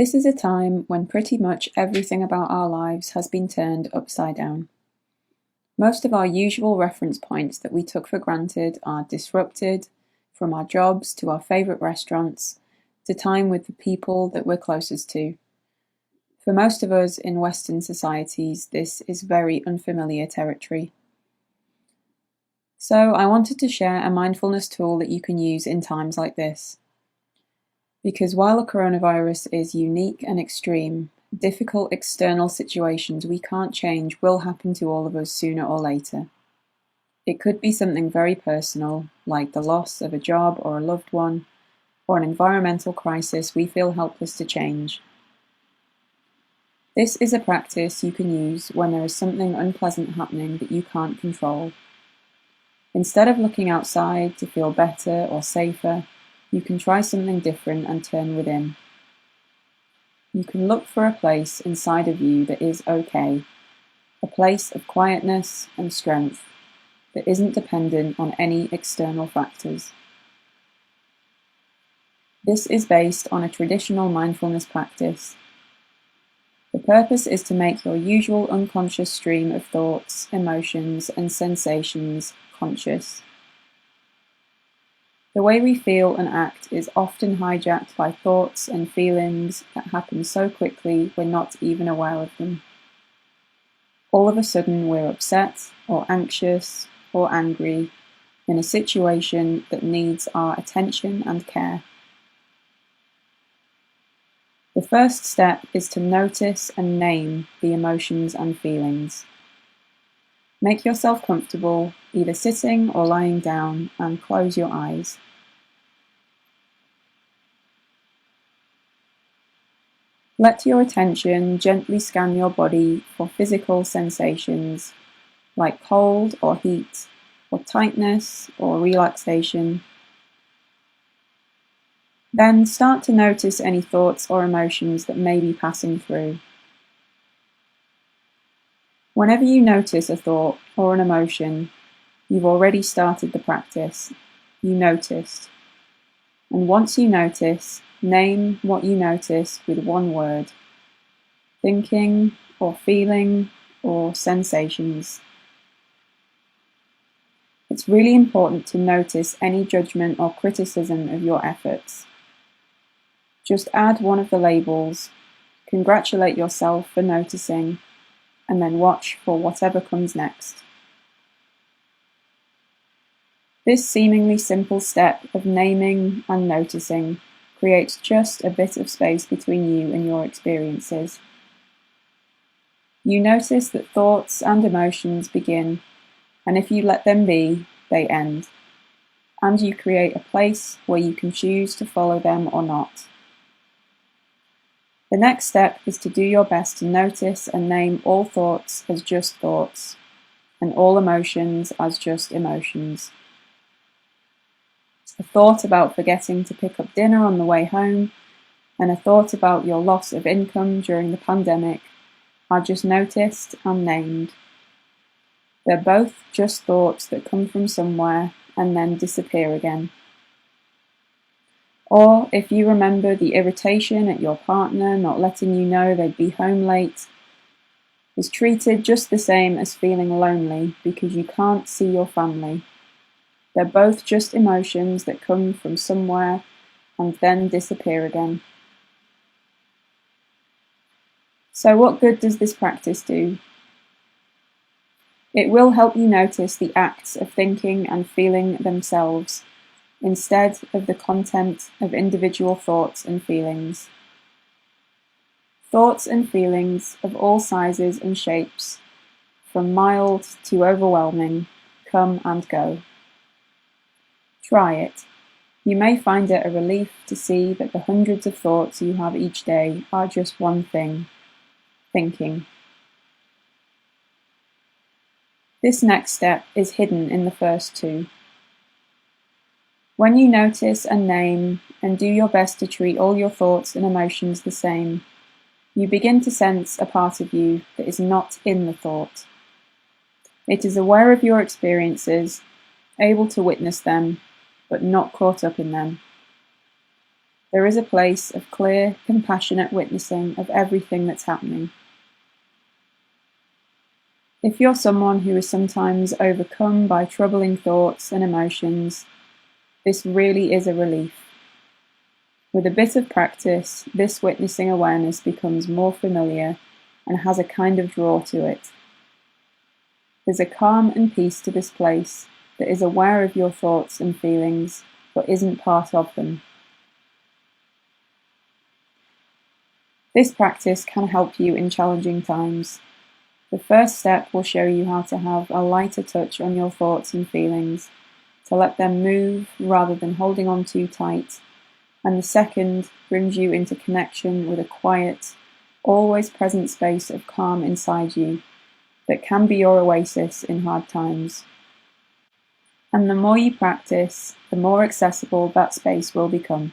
This is a time when pretty much everything about our lives has been turned upside down. Most of our usual reference points that we took for granted are disrupted, from our jobs to our favourite restaurants, to time with the people that we're closest to. For most of us in Western societies, this is very unfamiliar territory. So I wanted to share a mindfulness tool that you can use in times like this. Because while the coronavirus is unique and extreme, difficult external situations we can't change will happen to all of us sooner or later. It could be something very personal, like the loss of a job or a loved one, or an environmental crisis we feel helpless to change. This is a practice you can use when there is something unpleasant happening that you can't control. Instead of looking outside to feel better or safer, you can try something different and turn within. You can look for a place inside of you that is okay, a place of quietness and strength that isn't dependent on any external factors. This is based on a traditional mindfulness practice. The purpose is to make your usual unconscious stream of thoughts, emotions, and sensations conscious. The way we feel and act is often hijacked by thoughts and feelings that happen so quickly we're not even aware of them. All of a sudden we're upset or anxious or angry in a situation that needs our attention and care. The first step is to notice and name the emotions and feelings. Make yourself comfortable, either sitting or lying down, and close your eyes. Let your attention gently scan your body for physical sensations like cold or heat, or tightness or relaxation. Then start to notice any thoughts or emotions that may be passing through. Whenever you notice a thought or an emotion, you've already started the practice. You noticed. And once you notice, name what you notice with one word: thinking or feeling or sensations. It's really important to notice any judgment or criticism of your efforts. Just add one of the labels, congratulate yourself for noticing, and then watch for whatever comes next. This seemingly simple step of naming and noticing creates just a bit of space between you and your experiences. You notice that thoughts and emotions begin, and if you let them be, they end. And you create a place where you can choose to follow them or not. The next step is to do your best to notice and name all thoughts as just thoughts, and all emotions as just emotions. A thought about forgetting to pick up dinner on the way home, and a thought about your loss of income during the pandemic are just noticed and named. They're both just thoughts that come from somewhere and then disappear again. Or if you remember the irritation at your partner not letting you know they'd be home late, is treated just the same as feeling lonely because you can't see your family. They're both just emotions that come from somewhere and then disappear again. So what good does this practice do? It will help you notice the acts of thinking and feeling themselves, instead of the content of individual thoughts and feelings. Thoughts and feelings of all sizes and shapes, from mild to overwhelming, come and go. Try it. You may find it a relief to see that the hundreds of thoughts you have each day are just one thing: thinking. This next step is hidden in the first two. When you notice and name and do your best to treat all your thoughts and emotions the same, you begin to sense a part of you that is not in the thought. It is aware of your experiences, able to witness them, but not caught up in them. There is a place of clear, compassionate witnessing of everything that's happening. If you're someone who is sometimes overcome by troubling thoughts and emotions, this really is a relief. With a bit of practice, this witnessing awareness becomes more familiar and has a kind of draw to it. There's a calm and peace to this place that is aware of your thoughts and feelings, but isn't part of them. This practice can help you in challenging times. The first step will show you how to have a lighter touch on your thoughts and feelings, to let them move rather than holding on too tight, and the second brings you into connection with a quiet, always present space of calm inside you that can be your oasis in hard times. And the more you practice, the more accessible that space will become.